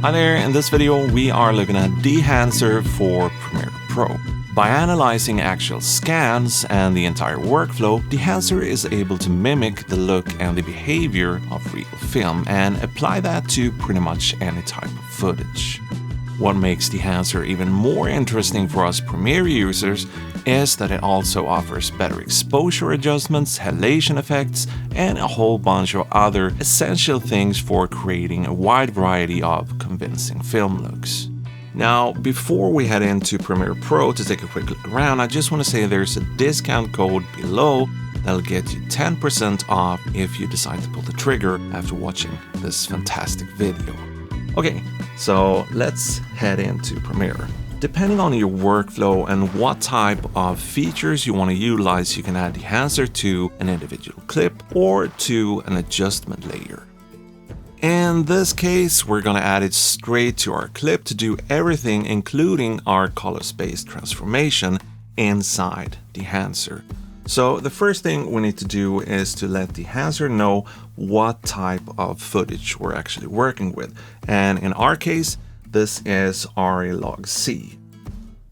Hi there, in this video we are looking at Dehancer for Premiere Pro. By analyzing actual scans and the entire workflow, Dehancer is able to mimic the look and the behavior of real film and apply that to pretty much any type of footage. What makes Dehancer even more interesting for us Premiere users is that it also offers better exposure adjustments, halation effects, and a whole bunch of other essential things for creating a wide variety of convincing film looks. Now, before we head into Premiere Pro to take a quick look around, I just want to say there's a discount code below that'll get you 10% off if you decide to pull the trigger after watching this fantastic video. Okay, so let's head into Premiere. Depending on your workflow and what type of features you want to utilize, you can add Dehancer to an individual clip or to an adjustment layer. In this case, we're going to add it straight to our clip to do everything, including our color space transformation inside Dehancer. So the first thing we need to do is to let Dehancer know what type of footage we're actually working with. And in our case, this is RA-log-C.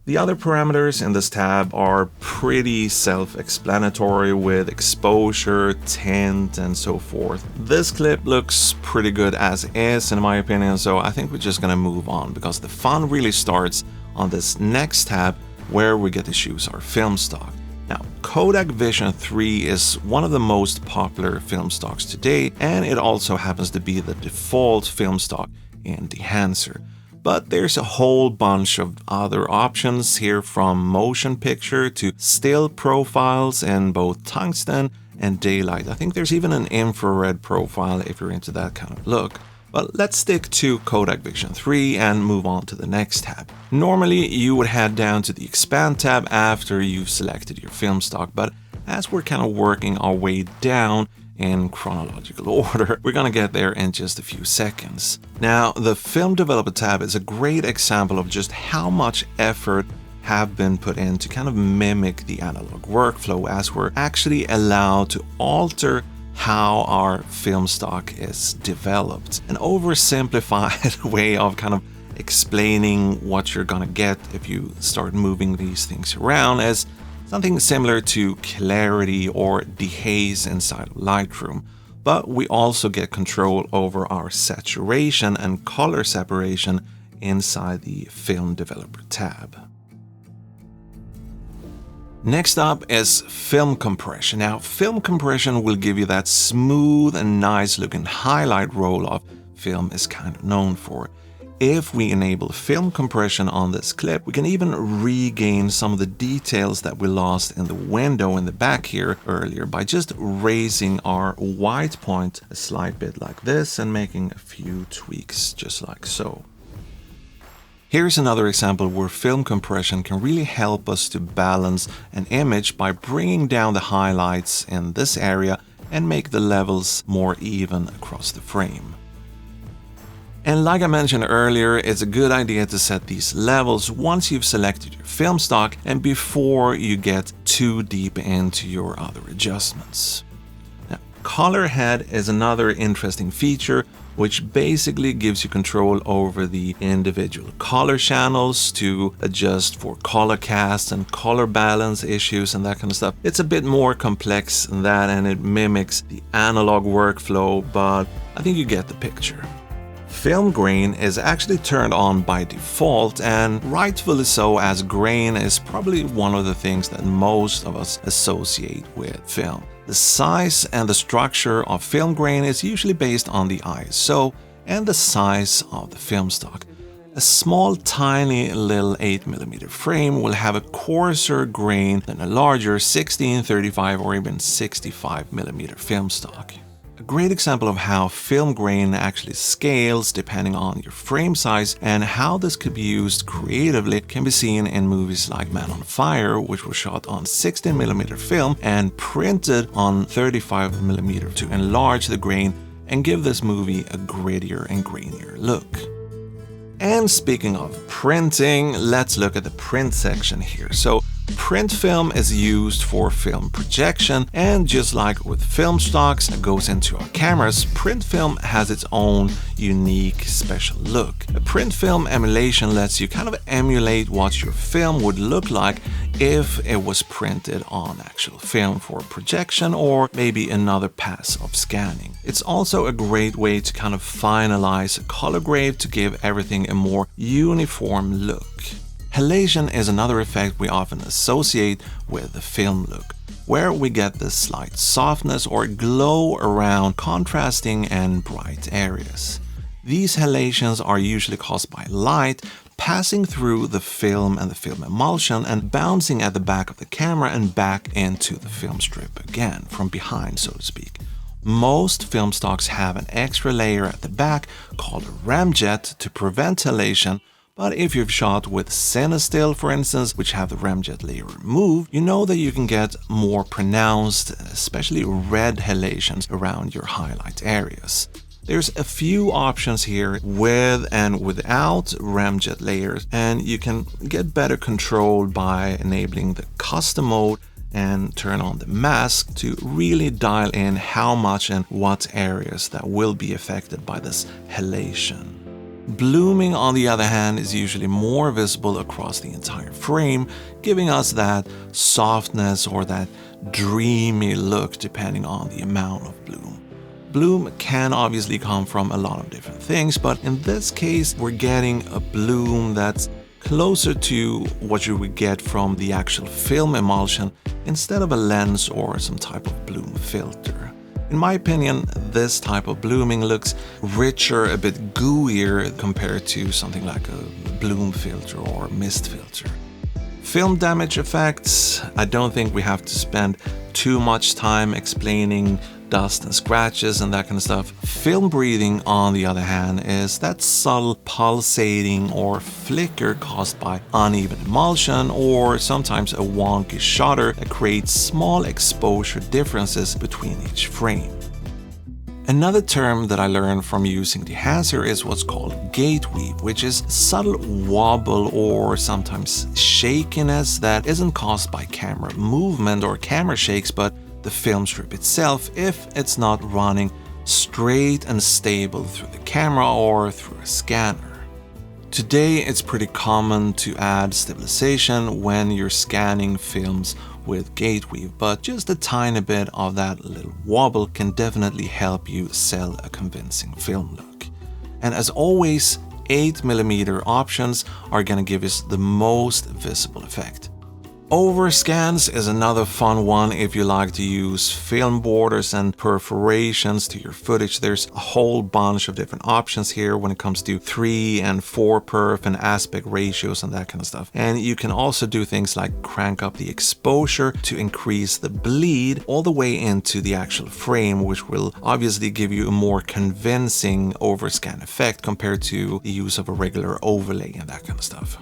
The other parameters in this tab are pretty self-explanatory with exposure, tint, and so forth. This clip looks pretty good as is, in my opinion, so I think we're just gonna move on because the fun really starts on this next tab where we get to choose our film stock. Now, Kodak Vision 3 is one of the most popular film stocks today, and it also happens to be the default film stock in Dehancer. But there's a whole bunch of other options here, from motion picture to still profiles in both tungsten and daylight. I think there's even an infrared profile if you're into that kind of look. But let's stick to Kodak Vision 3 and move on to the next tab. Normally, you would head down to the Expand tab after you've selected your film stock, but as we're kind of working our way down in chronological order, we're gonna get there in just a few seconds. Now, the Film Developer tab is a great example of just how much effort have been put in to kind of mimic the analog workflow, as we're actually allowed to alter how our film stock is developed. An oversimplified way of kind of explaining what you're gonna get if you start moving these things around is something similar to clarity or dehaze inside of Lightroom, but we also get control over our saturation and color separation inside the Film Developer tab. Next up is film compression. Now, film compression will give you that smooth and nice looking highlight roll-off film is kind of known for. If we enable film compression on this clip, we can even regain some of the details that we lost in the window in the back here earlier by just raising our white point a slight bit like this and making a few tweaks just like so. Here's another example where film compression can really help us to balance an image by bringing down the highlights in this area and make the levels more even across the frame. And like I mentioned earlier, it's a good idea to set these levels once you've selected your film stock and before you get too deep into your other adjustments. Now, color head is another interesting feature which basically gives you control over the individual color channels to adjust for color cast and color balance issues and that kind of stuff. It's a bit more complex than that, and it mimics the analog workflow, but I think you get the picture. Film grain is actually turned on by default, and rightfully so, as grain is probably one of the things that most of us associate with film. The size and the structure of film grain is usually based on the ISO and the size of the film stock. A small, tiny little 8mm frame will have a coarser grain than a larger 16, 35, or even 65mm film stock. A great example of how film grain actually scales depending on your frame size and how this could be used creatively can be seen in movies like Man on Fire, which was shot on 16mm film and printed on 35mm to enlarge the grain and give this movie a grittier and grainier look. And speaking of printing, let's look at the print section here. So Print film is used for film projection, and just like with film stocks that goes into our cameras, print film has its own unique special look. A print film emulation lets you kind of emulate what your film would look like if it was printed on actual film for projection or maybe another pass of scanning. It's also a great way to kind of finalize a color grade to give everything a more uniform look. Halation is another effect we often associate with the film look, where we get this slight softness or glow around contrasting and bright areas. These halations are usually caused by light passing through the film and the film emulsion and bouncing at the back of the camera and back into the film strip again, from behind, so to speak. Most film stocks have an extra layer at the back called a Remjet to prevent halation, but if you've shot with Cinestill, for instance, which have the Remjet layer removed, you know that you can get more pronounced, especially red halations around your highlight areas. There's a few options here with and without Remjet layers, and you can get better control by enabling the custom mode and turn on the mask to really dial in how much and what areas that will be affected by this halation. Blooming, on the other hand, is usually more visible across the entire frame, giving us that softness or that dreamy look depending on the amount of bloom. Bloom can obviously come from a lot of different things, but in this case we're getting a bloom that's closer to what you would get from the actual film emulsion instead of a lens or some type of bloom filter. In my opinion, this type of blooming looks richer, a bit gooier compared to something like a bloom filter or mist filter. Film damage effects, I don't think we have to spend too much time explaining dust and scratches and that kind of stuff. Film breathing, on the other hand, is that subtle pulsating or flicker caused by uneven emulsion or sometimes a wonky shutter that creates small exposure differences between each frame. Another term that I learned from using Dehancer is what's called gate weave, which is subtle wobble or sometimes shakiness that isn't caused by camera movement or camera shakes, but the film strip itself if it's not running straight and stable through the camera or through a scanner. Today it's pretty common to add stabilization when you're scanning films with gate weave, but just a tiny bit of that little wobble can definitely help you sell a convincing film look. And as always, 8mm options are gonna give us the most visible effect. Overscans is another fun one if you like to use film borders and perforations to your footage. There's a whole bunch of different options here when it comes to 3 and 4 perf and aspect ratios and that kind of stuff. And you can also do things like crank up the exposure to increase the bleed all the way into the actual frame, which will obviously give you a more convincing overscan effect compared to the use of a regular overlay and that kind of stuff.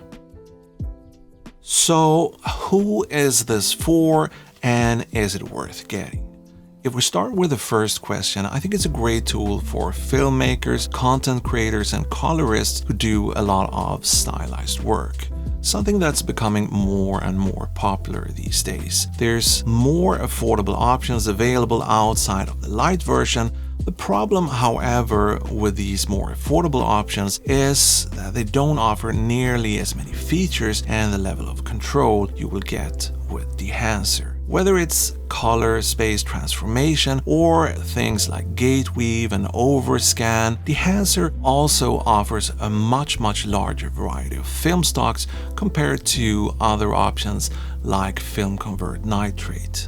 So, who is this for and is it worth getting? If we start with the first question, I think it's a great tool for filmmakers, content creators, and colorists who do a lot of stylized work. Something that's becoming more and more popular these days. There's more affordable options available outside of the light version. The problem, however, with these more affordable options is that they don't offer nearly as many features and the level of control you will get with Dehancer. Whether it's color space transformation or things like gate weave and overscan, Dehancer also offers a much larger variety of film stocks compared to other options like Film Convert Nitrate.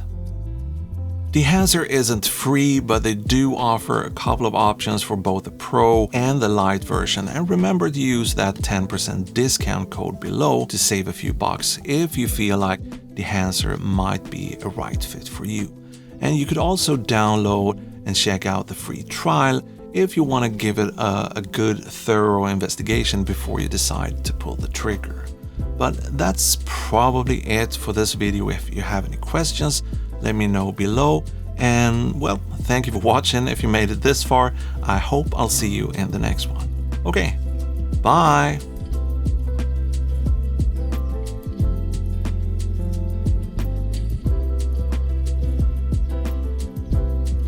Dehancer isn't free, but they do offer a couple of options for both the Pro and the Lite version, and remember to use that 10% discount code below to save a few bucks if you feel like Dehancer might be a right fit for you. And you could also download and check out the free trial if you want to give it a good thorough investigation before you decide to pull the trigger. But that's probably it for this video. If you have any questions, let me know below. And well, thank you for watching. If you made it this far, I hope I'll see you in the next one. Okay, bye!